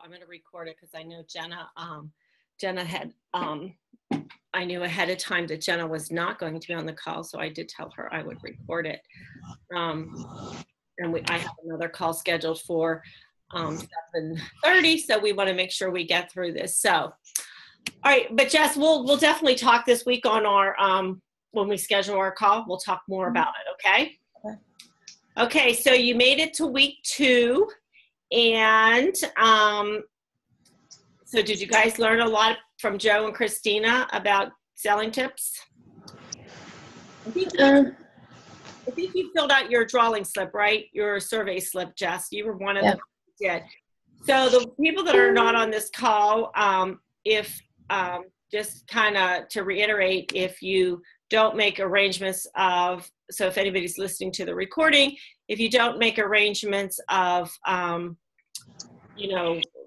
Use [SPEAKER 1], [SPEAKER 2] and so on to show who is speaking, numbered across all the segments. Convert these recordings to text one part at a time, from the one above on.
[SPEAKER 1] I'm going to record it because I know Jenna had, I knew ahead of time that Jenna was not going to be on the call, so I did tell her I would record it. And I have another call scheduled for 7:30, so we want to make sure we get through this. So, all right, but Jess, we'll definitely talk this week on our when we schedule our call. We'll talk more about it. Okay. Okay. So you made it to week 2, and so did you guys learn a lot from Joe and Christina about selling tips? I think you filled out your drawing slip, right? Your survey slip, Jess. You were one of them who did. So the people that are not on this call, just kind of to reiterate, if you don't make arrangements of, so if anybody's listening to the recording, if you don't make arrangements of,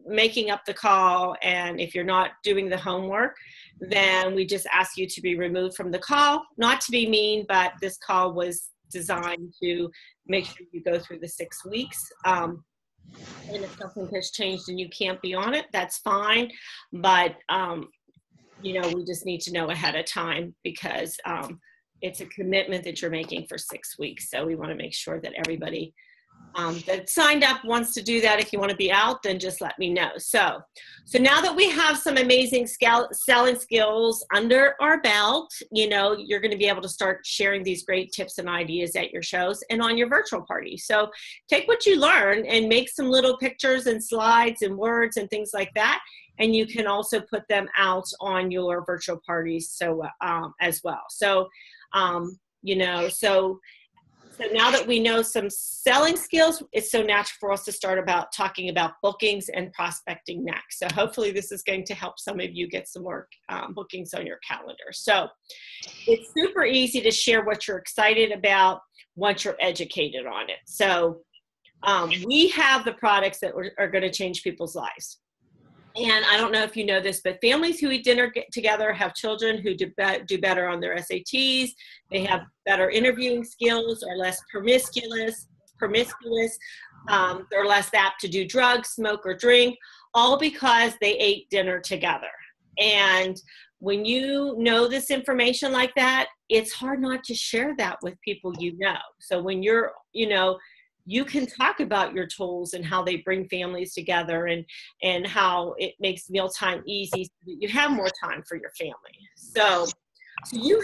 [SPEAKER 1] making up the call, and if you're not doing the homework, then we just ask you to be removed from the call. Not to be mean, but this call was designed to make sure you go through the 6 weeks. And if something has changed and you can't be on it, that's fine. But, we just need to know ahead of time because it's a commitment that you're making for 6 weeks. So we want to make sure that everybody that signed up wants to do that. If you want to be out, then just let me know. So now that we have some amazing selling skills under our belt, you're going to be able to start sharing these great tips and ideas at your shows and on your virtual party. So take what you learn and make some little pictures and slides and words and things like that. And you can also put them out on your virtual parties as well. So now that we know some selling skills, it's so natural for us to start talking about bookings and prospecting next. So hopefully this is going to help some of you get some more bookings on your calendar. So it's super easy to share what you're excited about once you're educated on it. So we have the products that are going to change people's lives. And I don't know if you know this, but families who eat dinner together have children who do better on their SATs. They have better interviewing skills, are less promiscuous. They're less apt to do drugs, smoke, or drink, all because they ate dinner together. And when you know this information like that, it's hard not to share that with people you know. So when you're, you can talk about your tools and how they bring families together and how it makes mealtime easy so that you have more time for your family. So you're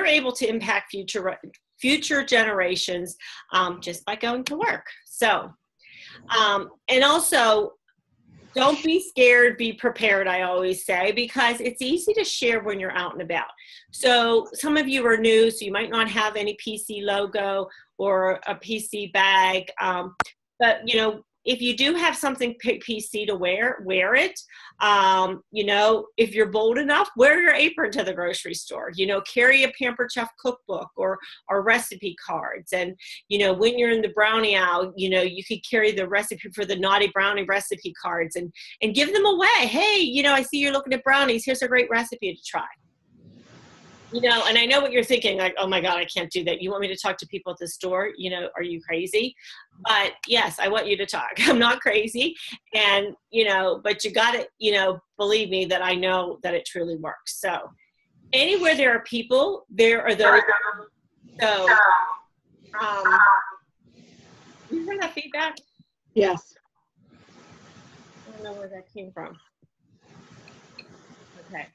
[SPEAKER 1] able to impact future generations just by going to work. So, and also, don't be scared, be prepared, I always say, because it's easy to share when you're out and about. So some of you are new, so you might not have any PC logo or a PC bag. But, if you do have something PC to wear it. If you're bold enough, wear your apron to the grocery store. Carry a Pampered Chef cookbook or recipe cards. And, when you're in the brownie aisle, you could carry the recipe for the Naughty Brownie recipe cards and give them away. Hey, I see you're looking at brownies. Here's a great recipe to try. And I know what you're thinking, like, oh my God, I can't do that. You want me to talk to people at the store? Are you crazy? But yes, I want you to talk. I'm not crazy. And, but you got to, believe me that I know that it truly works. So anywhere there are people, there are those. So, you heard that feedback?
[SPEAKER 2] Yes.
[SPEAKER 1] I don't know where that came from. Okay.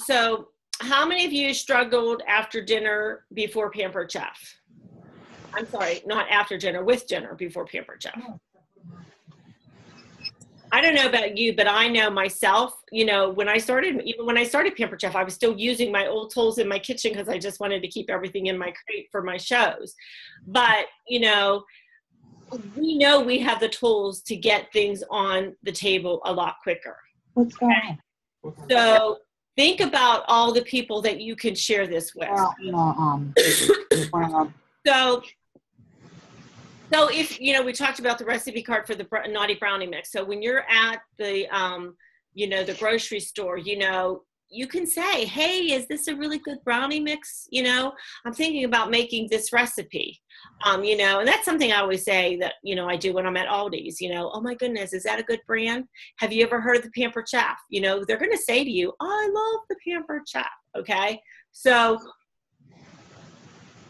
[SPEAKER 1] So, how many of you struggled after dinner before Pampered Chef? I'm sorry, not after dinner, with dinner before Pampered Chef. I don't know about you, but I know myself, when I started Pampered Chef, I was still using my old tools in my kitchen because I just wanted to keep everything in my crate for my shows. But, we know we have the tools to get things on the table a lot quicker.
[SPEAKER 2] What's going on?
[SPEAKER 1] So, think about all the people that you can share this with. So if, we talked about the recipe card for the Naughty Brownie mix. So when you're at the, the grocery store, you can say, hey, is this a really good brownie mix? You know, I'm thinking about making this recipe. You know, and that's something I always say that, you know, I do when I'm at Aldi's, you know, oh my goodness, is that a good brand? Have you ever heard of the Pampered Chef? You know, they're going to say to you, oh, I love the Pampered Chef. Okay. So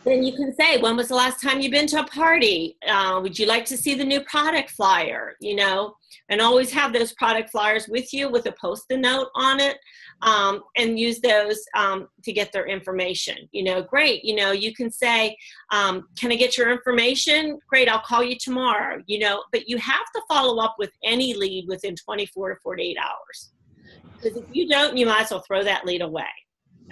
[SPEAKER 1] then you can say, when was the last time you've been to a party? Would you like to see the new product flyer? You know, and always have those product flyers with you with a Post-it note on it, and use those to get their information. You know, great. You know, you can say, can I get your information? Great, I'll call you tomorrow. You know, but you have to follow up with any lead within 24 to 48 hours. Because if you don't, you might as well throw that lead away.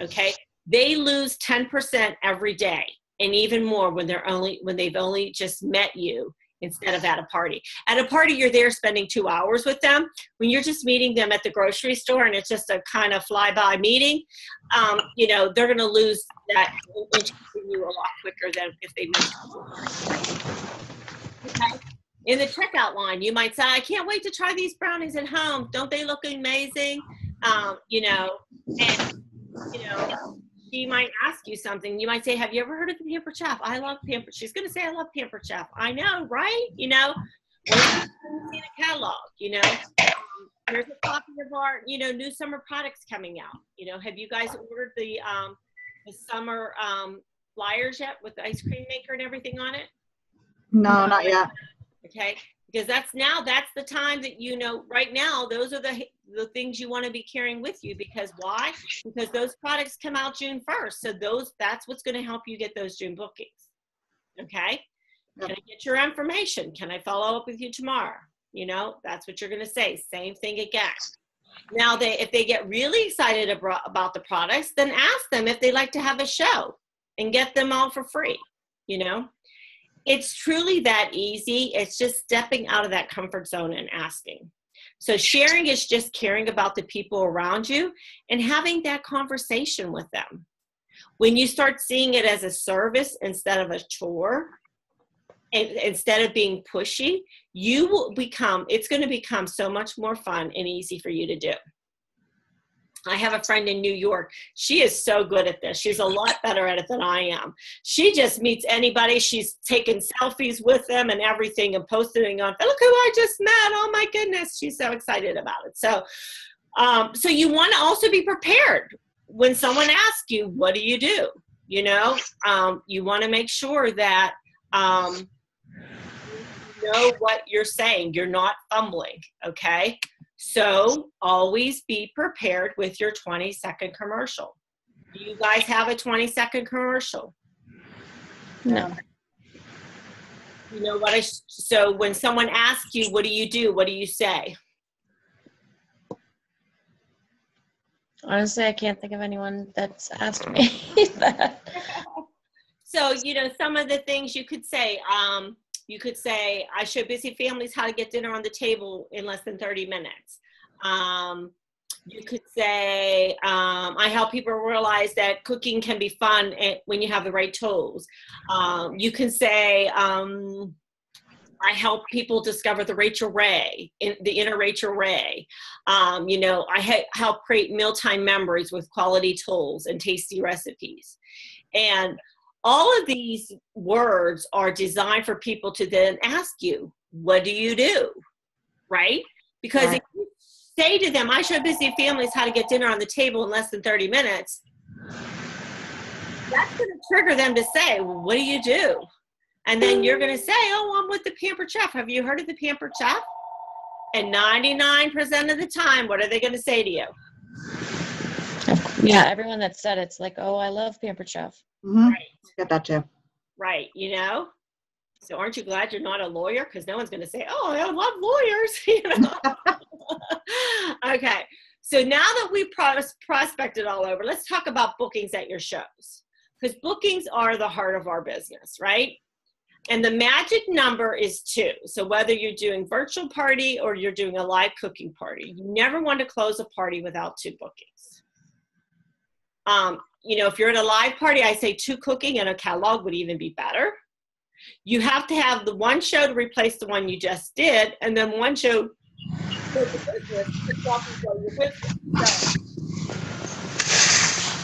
[SPEAKER 1] Okay? They lose 10% every day. And even more when they've only just met you instead of at a party. At a party, you're there spending 2 hours with them. When you're just meeting them at the grocery store and it's just a kind of fly-by meeting, you know, they're going to lose that interest in you a lot quicker than if they met you. Okay. In the checkout line, you might say, I can't wait to try these brownies at home. Don't they look amazing? You know, and, you know, she might ask you something. You might say, have you ever heard of the Pampered Chef? I love Pampered. She's going to say, I love Pampered Chef. I know, right? You know, when have you seen a catalog? You know, there's a copy of our, you know, new summer products coming out. You know, have you guys ordered the summer flyers yet with the ice cream maker and everything on it?
[SPEAKER 2] No, not yet.
[SPEAKER 1] Okay. Because that's the time that, you know, right now, those are the things you want to be carrying with you. Because why? Because those products come out June 1st. So that's what's going to help you get those June bookings. Okay. Can I get your information? Can I follow up with you tomorrow? You know, that's what you're going to say. Same thing again. Now, if they get really excited about the products, then ask them if they'd like to have a show and get them all for free. You know, it's truly that easy. It's just stepping out of that comfort zone and asking. So sharing is just caring about the people around you and having that conversation with them. When you start seeing it as a service instead of a chore, and instead of being pushy, it's going to become so much more fun and easy for you to do. I have a friend in New York. She is so good at this. She's a lot better at it than I am. She just meets anybody. She's taken selfies with them and everything and posting on, look who I just met. Oh my goodness. She's so excited about it. So, so you want to also be prepared when someone asks you, what do? You know, you want to make sure that, you know what you're saying. You're not fumbling. Okay. So always be prepared with your 20-second commercial. Do you guys have a 20-second commercial?
[SPEAKER 3] No.
[SPEAKER 1] You know what? So when someone asks you, what do you do? What do you say?
[SPEAKER 3] Honestly, I can't think of anyone that's asked me that.
[SPEAKER 1] So, you know, some of the things you could say, I show busy families how to get dinner on the table in less than 30 minutes. You could say, I help people realize that cooking can be fun when you have the right tools. You can say, I help people discover the Rachel Ray, the inner Rachel Ray. You know, I help create mealtime memories with quality tools and tasty recipes. And all of these words are designed for people to then ask you, what do you do? Right? Because if you say to them, I show busy families how to get dinner on the table in less than 30 minutes, that's going to trigger them to say, well, what do you do? And then you're going to say, oh, I'm with the Pampered Chef. Have you heard of the Pampered Chef? And 99% of the time, what are they going to say to you?
[SPEAKER 3] Yeah, everyone that said it's like, oh, I love Pampered Chef.
[SPEAKER 2] Mm-hmm.
[SPEAKER 1] Right.
[SPEAKER 2] Get that too.
[SPEAKER 1] Right. You know? So aren't you glad you're not a lawyer? Because no one's going to say, oh, I love lawyers. You know? Okay. So now that we've prospected all over, let's talk about bookings at your shows. Because bookings are the heart of our business, right? And the magic number is 2. So whether you're doing virtual party or you're doing a live cooking party, you never want to close a party without 2 bookings. You know, if you're at a live party, I say 2 cooking and a catalog would even be better. You have to have the one show to replace the one you just did, and then one show for the business to walk and grow your business. So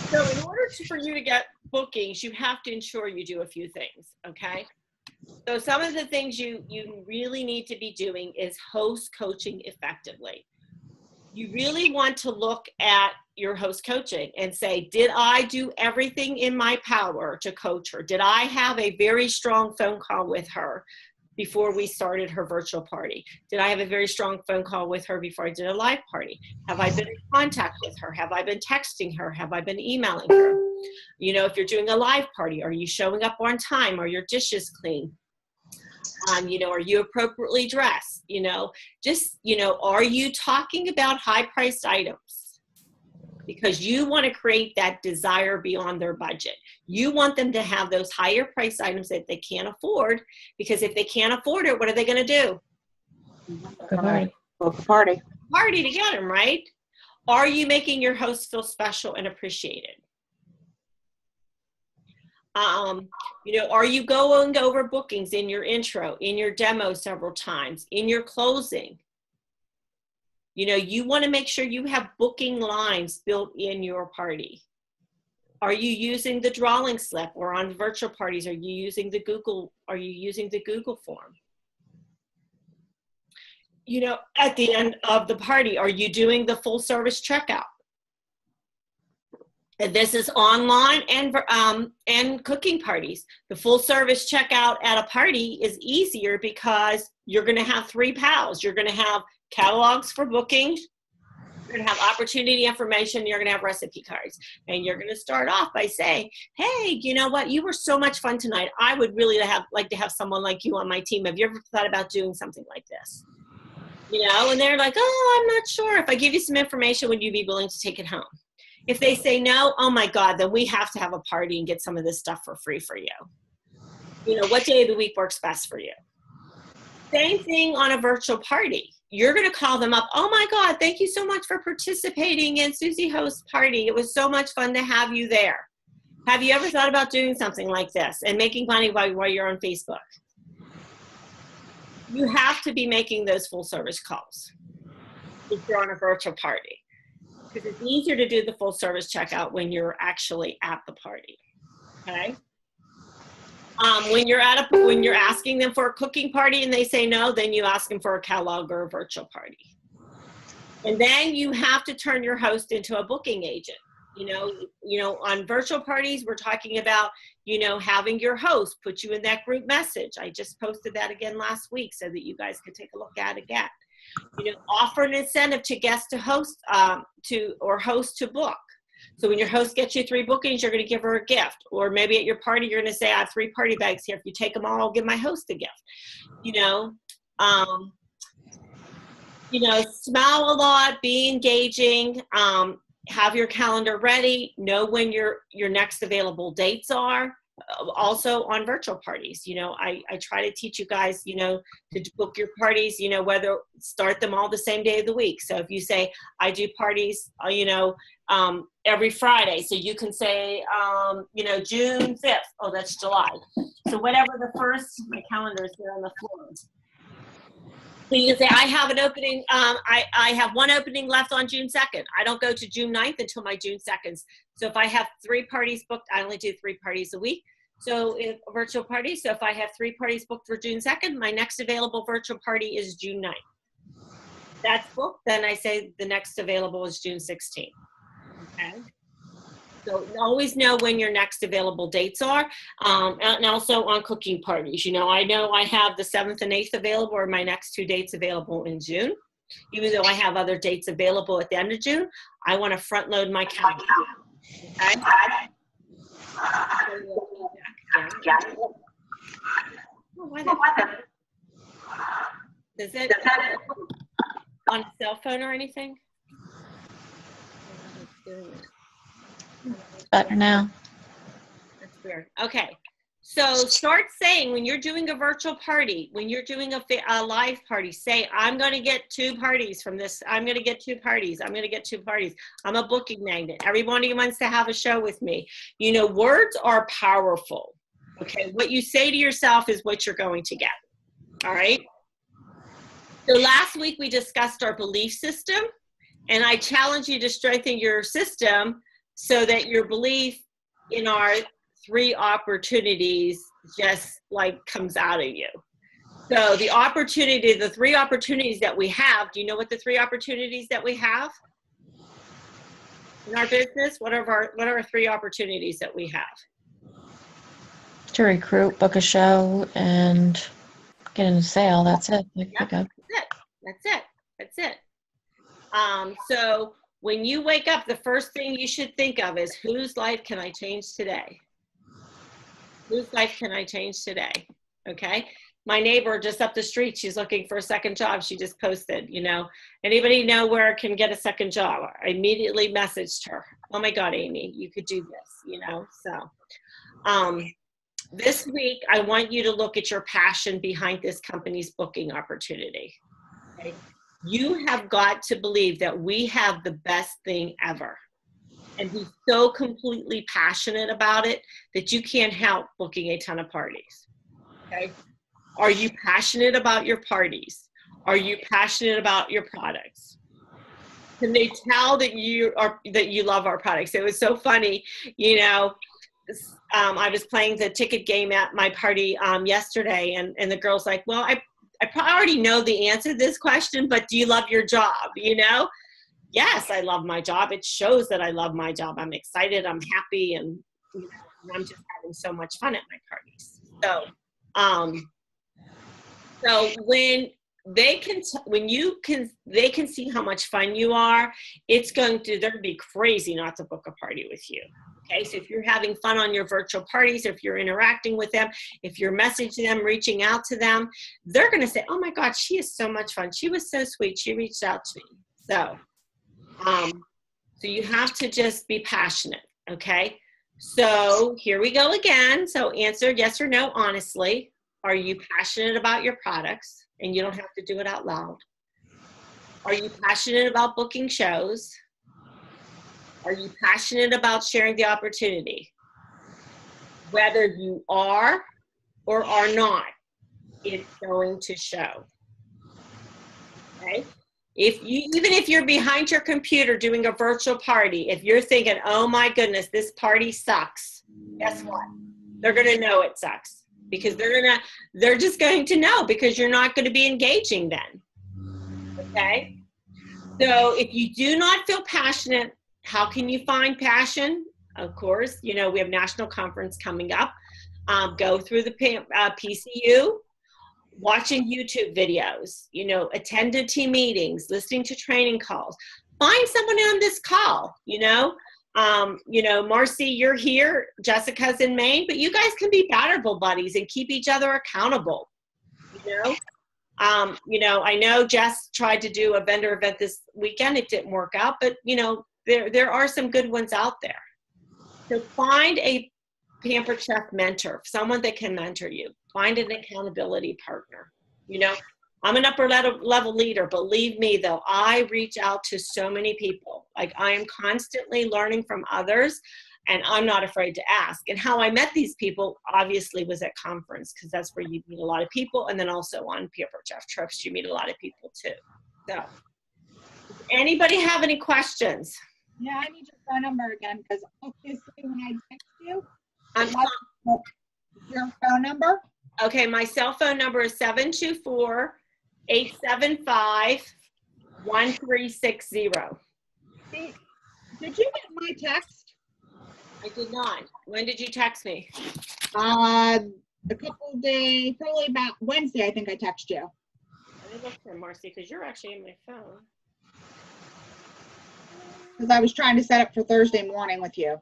[SPEAKER 1] So in order for you to get bookings, you have to ensure you do a few things, okay? So some of the things you really need to be doing is host coaching effectively. You really want to look at your host coaching and say, did I do everything in my power to coach her? Did I have a very strong phone call with her before we started her virtual party? Did I have a very strong phone call with her before I did a live party? Have I been in contact with her? Have I been texting her? Have I been emailing her? You know, if you're doing a live party, are you showing up on time? Are your dishes clean? You know, are you appropriately dressed? You know, just, you know, are you talking about high-priced items? Because you want to create that desire beyond their budget. You want them to have those higher price items that they can't afford, because if they can't afford it, what are they going to do?
[SPEAKER 2] Book a party.
[SPEAKER 1] Party to get them, right? Are you making your host feel special and appreciated? You know, are you going over bookings in your intro, in your demo several times, in your closing? You know, you want to make sure you have booking lines built in your party. Are you using the drawing slip, or on virtual parties, are you using the Google form? You know, at the end of the party, are you doing the full service checkout? And this is online and cooking parties. The full service checkout at a party is easier because you're going to have 3 pals. You're going to have catalogs for bookings. You're going to have opportunity information. You're going to have recipe cards. And you're going to start off by saying, hey, you know what? You were so much fun tonight. I would really like to have someone like you on my team. Have you ever thought about doing something like this? You know, and they're like, oh, I'm not sure. If I give you some information, would you be willing to take it home? If they say no, oh my God, then we have to have a party and get some of this stuff for free for you. You know, what day of the week works best for you? Same thing on a virtual party. You're going to call them up. Oh my God, thank you so much for participating in Susie Host's party. It was so much fun to have you there. Have you ever thought about doing something like this and making money while you're on Facebook? You have to be making those full service calls if you're on a virtual party, because it's easier to do the full service checkout when you're actually at the party. Okay. When you're asking them for a cooking party and they say no, then you ask them for a catalog or a virtual party. And then you have to turn your host into a booking agent. You know, on virtual parties, we're talking about, you know, having your host put you in that group message. I just posted that again last week so that you guys can take a look at it again. You know, offer an incentive to guests to host or host to book. So when your host gets you 3 bookings, you're going to give her a gift. Or maybe at your party, you're going to say, I have 3 party bags here. If you take them all, I'll give my host a gift. You know, smile a lot, be engaging, have your calendar ready, know when your next available dates are. Also on virtual parties, you know, I try to teach you guys, you know, to book your parties, you know, whether start them all the same day of the week. So if you say, I do parties, you know, every Friday. So you can say, you know, June 5th. Oh, that's July. So whatever the first, my calendar is there on the floor. So you can say, I have an opening, I have 1 opening left on June 2nd. I don't go to June 9th until my June 2nd. So if I have 3 parties booked, I only do 3 parties a week. So if a virtual party, so if I have 3 parties booked for June 2nd, my next available virtual party is June 9th. That's booked, then I say the next available is June 16th. Okay. So always know when your next available dates are. And also on cooking parties, you know I have the 7th and 8th available, or my next 2 dates available in June. Even though I have other dates available at the end of June, I want to front load my calendar. Okay. Is it on a cell phone or anything?
[SPEAKER 3] Better now.
[SPEAKER 1] That's weird. Okay. So start saying, when you're doing a virtual party, when you're doing a live party, say, I'm going to get 2 parties from this. I'm going to get 2 parties. I'm going to get 2 parties. I'm a booking magnet. Everybody wants to have a show with me. You know, words are powerful. Okay. What you say to yourself is what you're going to get. All right. So last week we discussed our belief system, and I challenge you to strengthen your system so that your belief in our 3 opportunities just like comes out of you. So the 3 opportunities that we have, do you know what the 3 opportunities that we have in our business? What are our 3 opportunities that we have?
[SPEAKER 3] To recruit, book a show, and get in a sale. That's it.
[SPEAKER 1] That's it. So when you wake up, the first thing you should think of is, whose life can I change today? Whose life can I change today? Okay. My neighbor just up the street, she's looking for a second job. She just posted, anybody know where I can get a second job? I immediately messaged her. Oh my God, Amy, you could do this, So this week, I want you to look at your passion behind this company's booking opportunity. Okay? You have got to believe that we have the best thing ever, and be so completely passionate about it that you can't help booking a ton of parties. Okay? Are you passionate about your parties? Are you passionate about your products? Can they tell that you love our products? It was so funny, I was playing the ticket game at my party yesterday, and the girl's like, well, I probably already know the answer to this question, but do you love your job? Yes, I love my job. It shows that I love my job. I'm excited. I'm happy, and I'm just having so much fun at my parties. So when they can see how much fun you are, they're going to be crazy not to book a party with you. Okay, so if you're having fun on your virtual parties, if you're interacting with them, if you're messaging them, reaching out to them, they're going to say, oh my God, she is so much fun. She was so sweet. She reached out to me. So you have to just be passionate. Okay, so here we go again. So answer yes or no honestly. Are you passionate about your products? And you don't have to do it out loud. Are you passionate about booking shows? Are you passionate about sharing the opportunity? Whether you are or are not, it's going to show. Okay? Even if you're behind your computer doing a virtual party, if you're thinking, oh my goodness, this party sucks, guess what? They're going to know it sucks, because they're just going to know, because you're not going to be engaging then. Okay? So if you do not feel passionate, how can you find passion? Of course, we have national conference coming up. Go through the PCU, watching YouTube videos, attend team meetings, listening to training calls. Find someone on this call, Marcy, you're here, Jessica's in Maine, but you guys can be Batterville buddies and keep each other accountable. I know Jess tried to do a vendor event this weekend. It didn't work out, but there are some good ones out there. So find a Pampered Chef mentor, someone that can mentor you. Find an accountability partner. I'm an upper level leader. Believe me, though, I reach out to so many people. Like, I am constantly learning from others, and I'm not afraid to ask. And how I met these people obviously was at conference, because that's where you meet a lot of people. And then also on Pampered Chef trips, you meet a lot of people too. So, anybody have any questions?
[SPEAKER 2] Yeah, I need your phone number again, because obviously when I text you, your phone number.
[SPEAKER 1] Okay, my cell phone number is 724-875-1360.
[SPEAKER 2] Did you get my text?
[SPEAKER 1] I did not. When did you text me?
[SPEAKER 2] A couple days, probably about Wednesday, I think I texted you.
[SPEAKER 1] Let me look for Marcy, because you're actually in my phone.
[SPEAKER 2] Because I was trying to set up for Thursday morning with you.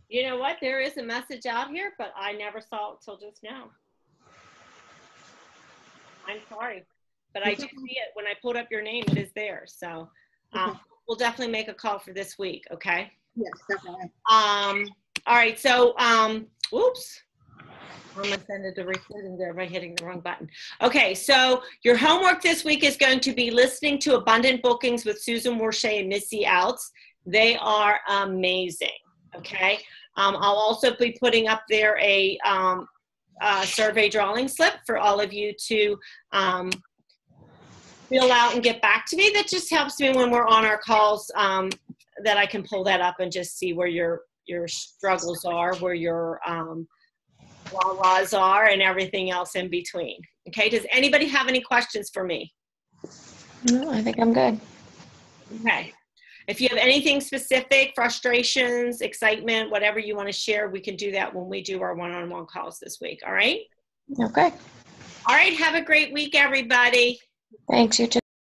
[SPEAKER 1] You know what? There is a message out here, but I never saw it till just now. I'm sorry, but I do see it. When I pulled up your name, it is there. So we'll definitely make a call for this week, okay?
[SPEAKER 2] Yes, definitely.
[SPEAKER 1] All right, so, whoops. I'm going to send it to recording there by hitting the wrong button. Okay, so your homework this week is going to be listening to Abundant Bookings with Susan Warshay and Missy Outs. They are amazing, okay? I'll also be putting up there a survey drawing slip for all of you to fill out and get back to me. That just helps me when we're on our calls, that I can pull that up and just see where your struggles are, where your wah-wahs are, and everything else in between. Okay, does anybody have any questions for me?
[SPEAKER 3] No, I think I'm good.
[SPEAKER 1] Okay. If you have anything specific, frustrations, excitement, whatever you want to share, we can do that when we do our one-on-one calls this week. All right?
[SPEAKER 3] Okay.
[SPEAKER 1] All right. Have a great week, everybody.
[SPEAKER 3] Thanks, you too.